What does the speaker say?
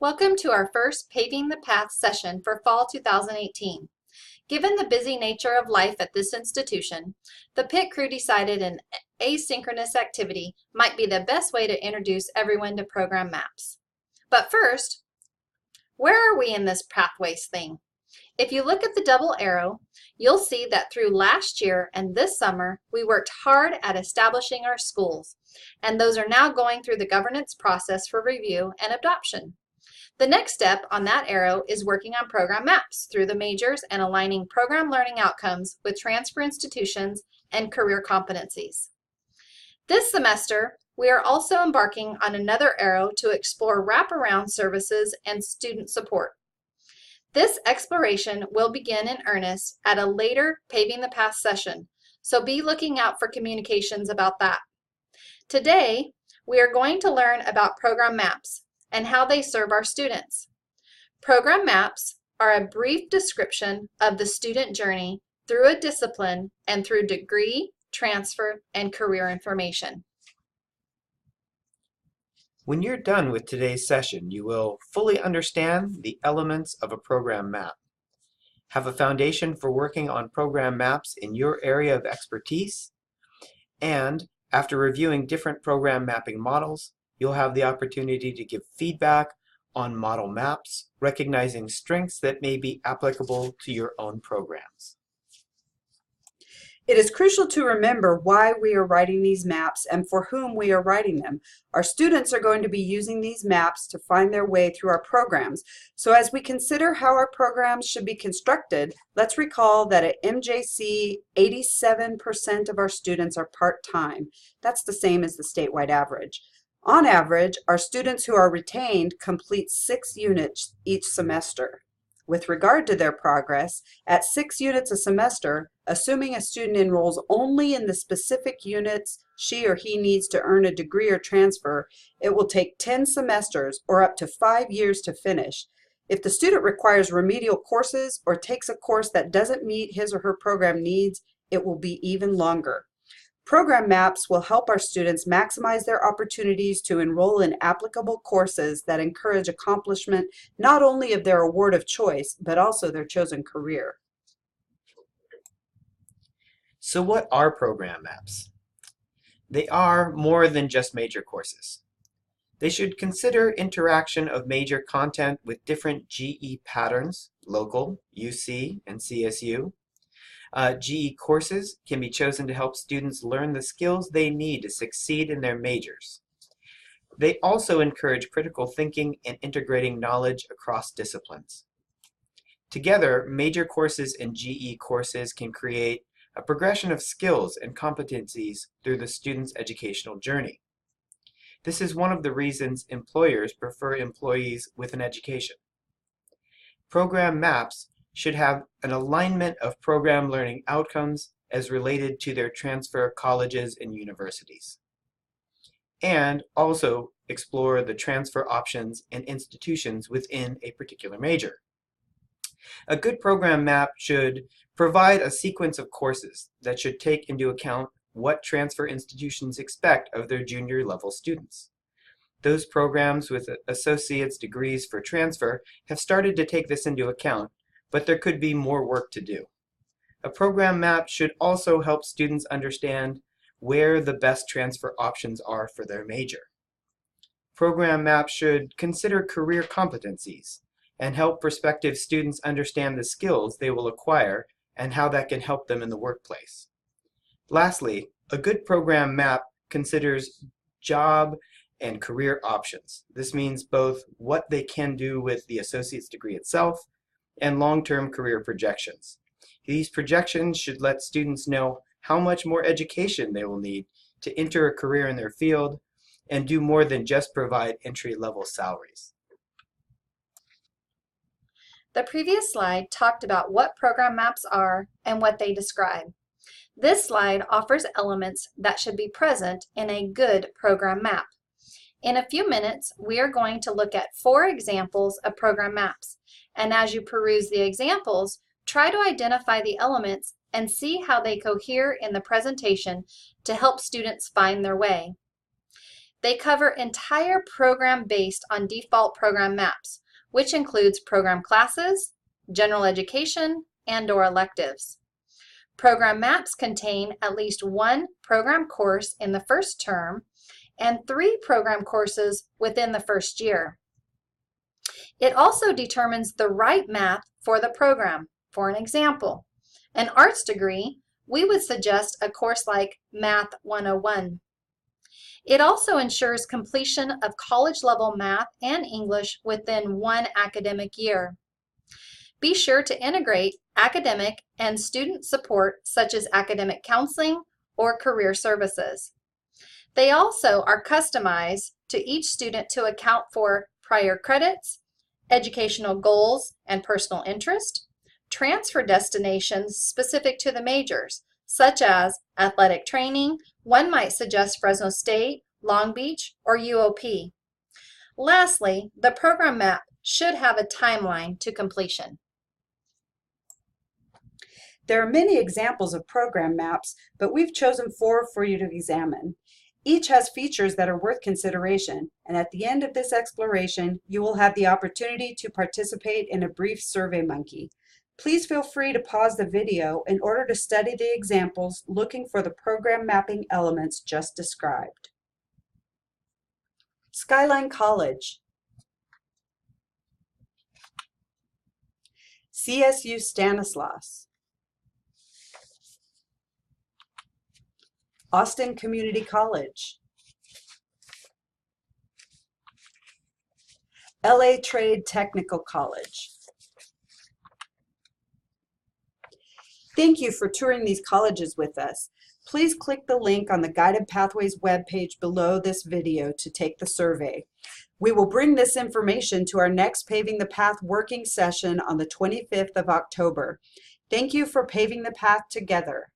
Welcome to our first Paving the Path session for fall 2018. Given the busy nature of life at this institution, the pit crew decided an asynchronous activity might be the best way to introduce everyone to program maps. But first, where are we in this pathways thing? If you look at the double arrow, you'll see that through last year and this summer, we worked hard at establishing our schools, and those are now going through the governance process for review and adoption. The next step on that arrow is working on program maps through the majors and aligning program learning outcomes with transfer institutions and career competencies. This semester, we are also embarking on another arrow to explore wraparound services and student support. This exploration will begin in earnest at a later Paving the Path session, so be looking out for communications about that. Today, we are going to learn about program maps and how they serve our students. Program maps are a brief description of the student journey through a discipline and through degree, transfer, and career information. When you're done with today's session, you will fully understand the elements of a program map, have a foundation for working on program maps in your area of expertise, and after reviewing different program mapping models, you'll have the opportunity to give feedback on model maps, recognizing strengths that may be applicable to your own programs. It is crucial to remember why we are writing these maps and for whom we are writing them. Our students are going to be using these maps to find their way through our programs. So as we consider how our programs should be constructed, let's recall that at MJC, 87% of our students are part-time. That's the same as the statewide average. On average, our students who are retained complete 6 units each semester. With regard to their progress, at 6 units a semester, assuming a student enrolls only in the specific units she or he needs to earn a degree or transfer, it will take 10 semesters or up to 5 years to finish. If the student requires remedial courses or takes a course that doesn't meet his or her program needs, it will be even longer. Program maps will help our students maximize their opportunities to enroll in applicable courses that encourage accomplishment not only of their award of choice, but also their chosen career. So what are program maps? They are more than just major courses. They should consider interaction of major content with different GE patterns, local, UC, and CSU. GE courses can be chosen to help students learn the skills they need to succeed in their majors. They also encourage critical thinking and integrating knowledge across disciplines. Together, major courses and GE courses can create a progression of skills and competencies through the student's educational journey. This is one of the reasons employers prefer employees with an education. Program maps should have an alignment of program learning outcomes as related to their transfer colleges and universities, and also explore the transfer options and institutions within a particular major. A good program map should provide a sequence of courses that should take into account what transfer institutions expect of their junior level students. Those programs with associate's degrees for transfer have started to take this into account, but there could be more work to do. A program map should also help students understand where the best transfer options are for their major. Program maps should consider career competencies and help prospective students understand the skills they will acquire and how that can help them in the workplace. Lastly, a good program map considers job and career options. This means both what they can do with the associate's degree itself and long-term career projections. These projections should let students know how much more education they will need to enter a career in their field and do more than just provide entry-level salaries. The previous slide talked about what program maps are and what they describe. This slide offers elements that should be present in a good program map. In a few minutes, we are going to look at 4 examples of program maps. And as you peruse the examples, try to identify the elements and see how they cohere in the presentation to help students find their way. They cover entire program based on default program maps, which includes program classes, general education, and/or electives. Program maps contain at least one program course in the first term and 3 program courses within the first year. It also determines the right math for the program. For an example, an arts degree, we would suggest a course like Math 101. It also ensures completion of college-level math and English within 1 academic year. Be sure to integrate academic and student support such as academic counseling or career services. They also are customized to each student to account for prior credits, educational goals and personal interest, transfer destinations specific to the majors, such as athletic training. One might suggest Fresno State, Long Beach, or UOP. Lastly, the program map should have a timeline to completion. There are many examples of program maps, but we've chosen 4 for you to examine. Each has features that are worth consideration, and at the end of this exploration, you will have the opportunity to participate in a brief SurveyMonkey. Please feel free to pause the video in order to study the examples looking for the program mapping elements just described. Skyline College, CSU Stanislaus, Austin Community College, LA Trade Technical College. Thank you for touring these colleges with us. Please click the link on the Guided Pathways webpage below this video to take the survey. We will bring this information to our next Paving the Path working session on the 25th of October. Thank you for paving the path together.